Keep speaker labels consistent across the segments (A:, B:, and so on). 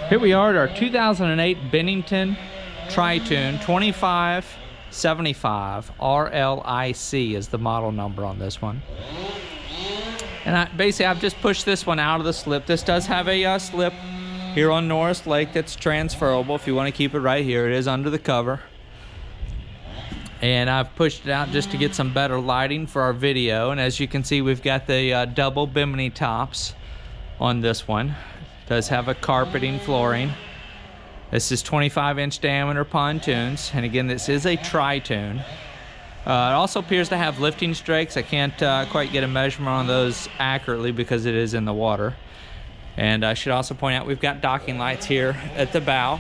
A: Here we are at our 2008 Bennington Tritoon 2575 RLiC is the model number on this one. And I've just pushed this one out of the slip. This does have a slip here on Norris Lake that's transferable if you want to keep it right here. It is under the cover. And I've pushed it out just to get some better lighting for our video. And as you can see, we've got the double Bimini tops on this one. It does have a carpeting flooring. This is 25-inch diameter pontoons. And again, this is a Tritoon. It also appears to have lifting strakes. I can't quite get a measurement on those accurately because it is in the water. And I should also point out we've got docking lights here at the bow.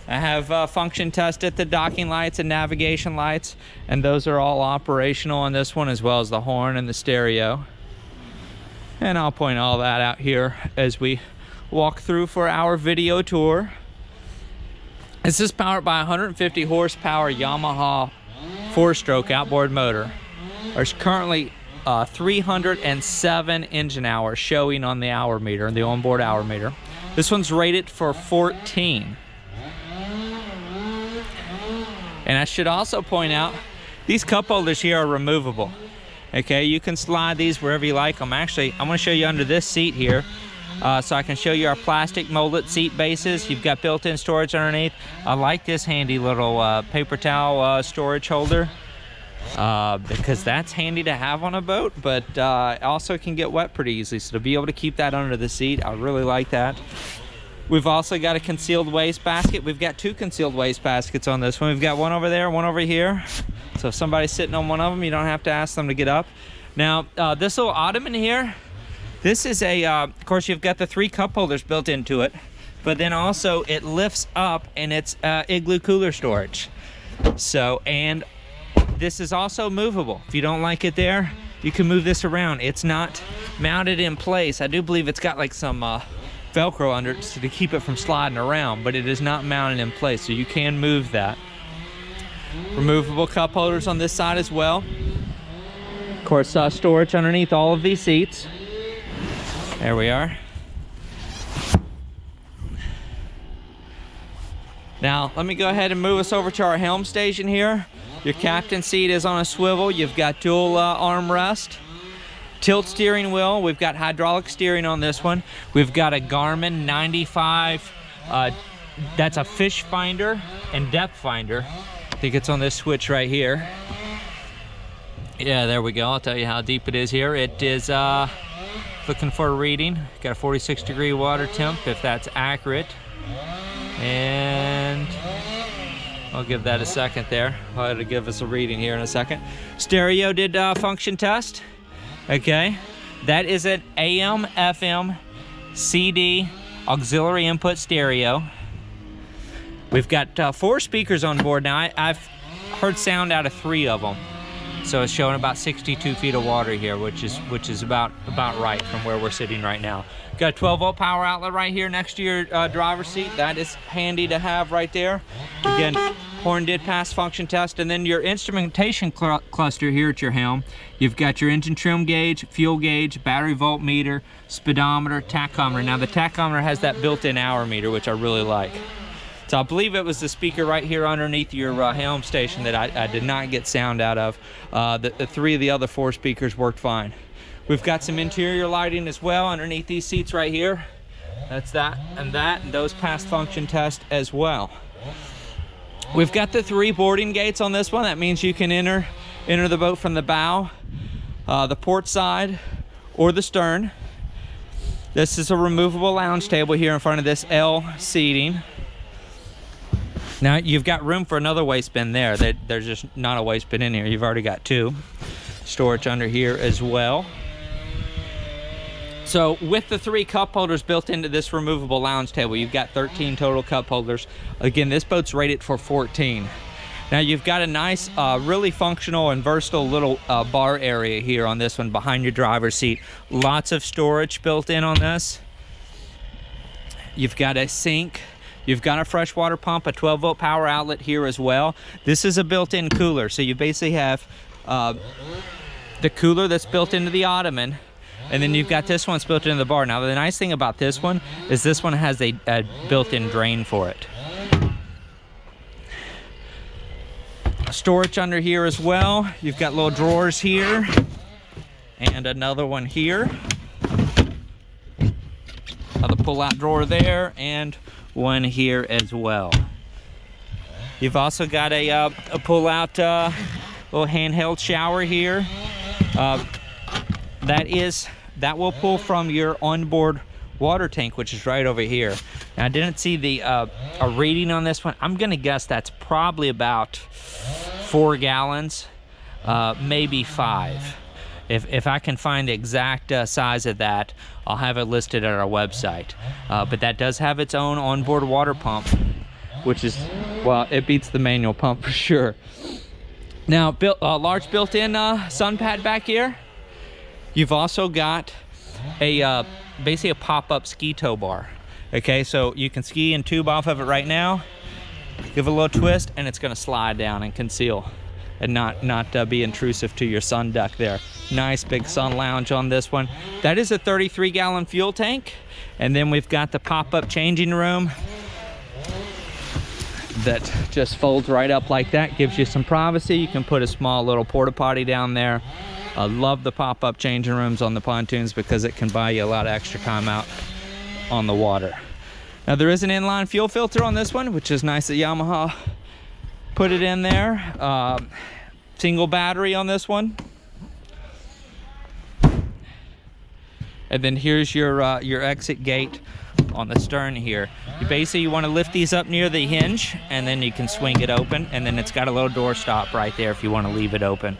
A: I have function tested the docking lights and navigation lights, and those are all operational on this one, as well as the horn and the stereo. And I'll point all that out here as we walk through for our video tour. This is powered by a 150 horsepower Yamaha 4-stroke outboard motor. There's currently 307 engine hours showing on the hour meter, the onboard hour meter. This one's rated for 14. And I should also point out, these cup holders here are removable. Okay, you can slide these wherever you like them. Actually, I'm going to show you under this seat here, so I can show you our plastic molded seat bases. You've got built-in storage underneath. I like this handy little paper towel storage holder because that's handy to have on a boat, but it also can get wet pretty easily. So to be able to keep that under the seat, I really like that. We've also got a concealed wastebasket. We've got two concealed wastebaskets on this one. We've got one over there, one over here. So if somebody's sitting on one of them, you don't have to ask them to get up. Now, this little Ottoman here, this is a, of course, you've got the 3 cup holders built into it, but then also it lifts up and it's igloo cooler storage. So, and this is also movable. If you don't like it there, you can move this around. It's not mounted in place. I do believe it's got like some Velcro under it to keep it from sliding around, but it is not mounted in place, so you can move that. Removable cup holders on this side as well. Of course, storage underneath all of these seats. There we are. Now, let me go ahead and move us over to our helm station here. Your captain seat is on a swivel. You've got dual armrest. Tilt steering wheel. We've got hydraulic steering on this one. We've got a Garmin 95. That's a fish finder and depth finder. I think it's on this switch right here. Yeah, there we go. I'll tell you how deep it is here. It is looking for a reading. Got a 46-degree water temp, if that's accurate. And I'll give that a second there. I'll have to give us a reading here in a second. Stereo did function test. Okay, that is an AM, FM, CD, auxiliary input stereo. We've got 4 speakers on board now. I've heard sound out of 3 of them. So it's showing about 62 feet of water here, which is about right from where we're sitting right now. Got a 12-volt power outlet right here next to your driver's seat. That is handy to have right there. Again, horn did pass function test. And then your instrumentation cluster here at your helm. You've got your engine trim gauge, fuel gauge, battery voltmeter, speedometer, tachometer. Now the tachometer has that built-in hour meter, which I really like. So I believe it was the speaker right here underneath your helm station that I did not get sound out of. The 3 of the other 4 speakers worked fine. We've got some interior lighting as well underneath these seats right here. That's that, and those passed function test as well. We've got the 3 boarding gates on this one. That means you can enter the boat from the bow, the port side, or the stern. This is a removable lounge table here in front of this L seating. Now you've got room for another waste bin there. There's just not a waste bin in here. You've already got 2. Storage under here as well. So with the 3 cup holders built into this removable lounge table, you've got 13 total cup holders. Again, this boat's rated for 14. Now you've got a nice, really functional and versatile little bar area here on this one behind your driver's seat. Lots of storage built in on this. You've got a sink. You've got a freshwater pump, a 12-volt power outlet here as well. This is a built-in cooler, so you basically have the cooler that's built into the Ottoman, And then you've got this one that's built into the bar. Now the nice thing about this one is this one has a built-in drain for it. Storage under here as well. You've got little drawers here and another one here. Another pull-out drawer there and one here as well. You've also got a pull-out little handheld shower here. That will pull from your onboard water tank, which is right over here. Now I didn't see the a reading on this one. I'm gonna guess that's probably about 4 gallons, maybe 5. If I can find the exact size of that, I'll have it listed at our website. But that does have its own onboard water pump, which is, well, it beats the manual pump for sure. Now, large built-in sun pad back here. You've also got a basically a pop-up ski tow bar. Okay, so you can ski and tube off of it right now. Give it a little twist, and it's going to slide down and conceal, and not be intrusive to your sun deck there. Nice big sun lounge on this one. That is a 33-gallon fuel tank, and then we've got the pop-up changing room that just folds right up like that. Gives you some privacy. You can put a small little porta potty down there. I love the pop-up changing rooms on the pontoons because it can buy you a lot of extra time out on the water. Now there is an inline fuel filter on this one, which is nice that Yamaha put it in there. Single battery on this one. And then here's your exit gate on the stern here. You want to lift these up near the hinge, and then you can swing it open, and then it's got a little door stop right there if you want to leave it open.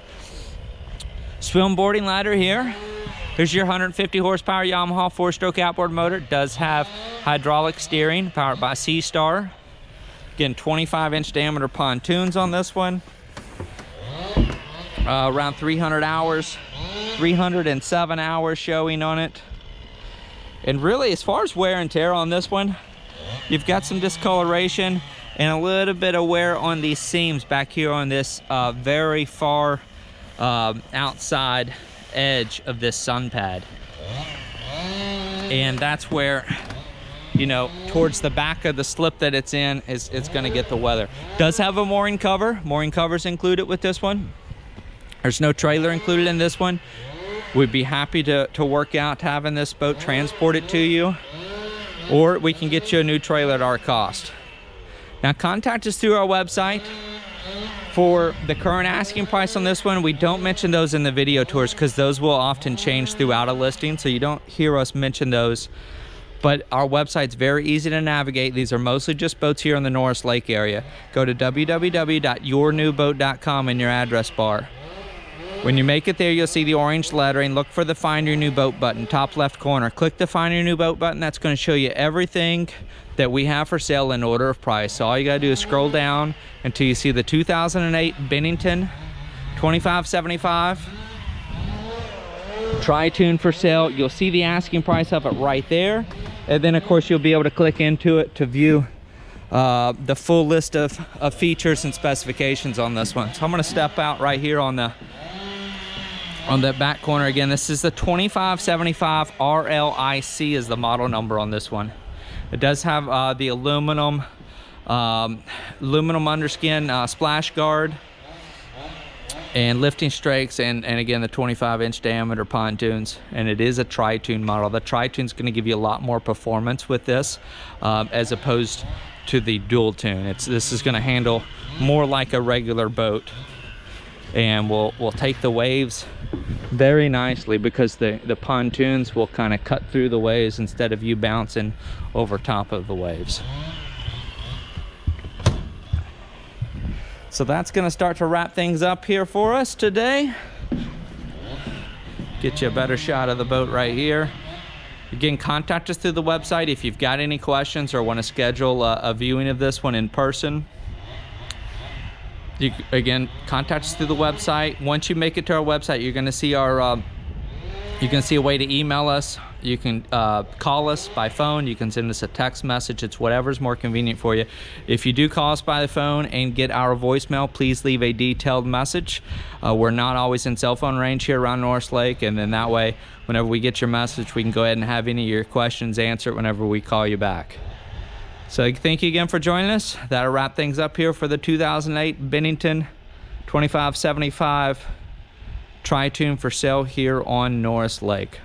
A: Swim boarding ladder here. Here's your 150 horsepower Yamaha 4-stroke outboard motor. It does have hydraulic steering, powered by C-Star. Again, 25-inch diameter pontoons on this one. Around 300 hours, 307 hours showing on it. And really, as far as wear and tear on this one, you've got some discoloration and a little bit of wear on these seams back here on this very far outside edge of this sun pad. And that's where, you know, towards the back of the slip that it's in, it's going to get the weather. Does have a mooring cover. Mooring cover's included with this one. There's no trailer included in this one. We'd be happy to work out having this boat transported to you, or we can get you a new trailer at our cost. Now contact us through our website. For the current asking price on this one, we don't mention those in the video tours because those will often change throughout a listing, so you don't hear us mention those. But our website's very easy to navigate. These are mostly just boats here in the Norris Lake area. Go to www.yournewboat.com in your address bar. When you make it there, you'll see the orange lettering. Look for the Find Your New Boat button, top left corner. Click the Find Your New Boat button. That's going to show you everything that we have for sale in order of price. So all you got to do is scroll down until you see the 2008 Bennington 2575 Tritoon for sale. You'll see the asking price of it right there. And then, of course, you'll be able to click into it to view the full list of features and specifications on this one. So I'm going to step out right here on the back corner again. This is the 2575 RLiC is the model number on this one. It does have the aluminum underskin splash guard and lifting strakes, and again the 25-inch diameter pontoons, and it is a Tritoon model. The Tritoon's going to give you a lot more performance with this as opposed to the dual tune. This is going to handle more like a regular boat, and we'll take the waves very nicely because the pontoons will kind of cut through the waves instead of you bouncing over top of the waves. So that's going to start to wrap things up here for us today. Get you a better shot of the boat right here. Again, contact us through the website if you've got any questions or want to schedule a viewing of this one in person. Again, contact us through the website. Once you make it to our website, you're going to see our you can see a way to email us You can call us by phone. You can send us a text message. It's whatever's more convenient for you. If you do call us by the phone and get our voicemail, please leave a detailed message. We're not always in cell phone range here around Norris Lake, and then that way, whenever we get your message, we can go ahead and have any of your questions answered whenever we call you back. So thank you again for joining us. That'll wrap things up here for the 2008 Bennington 2575 Tritoon for sale here on Norris Lake.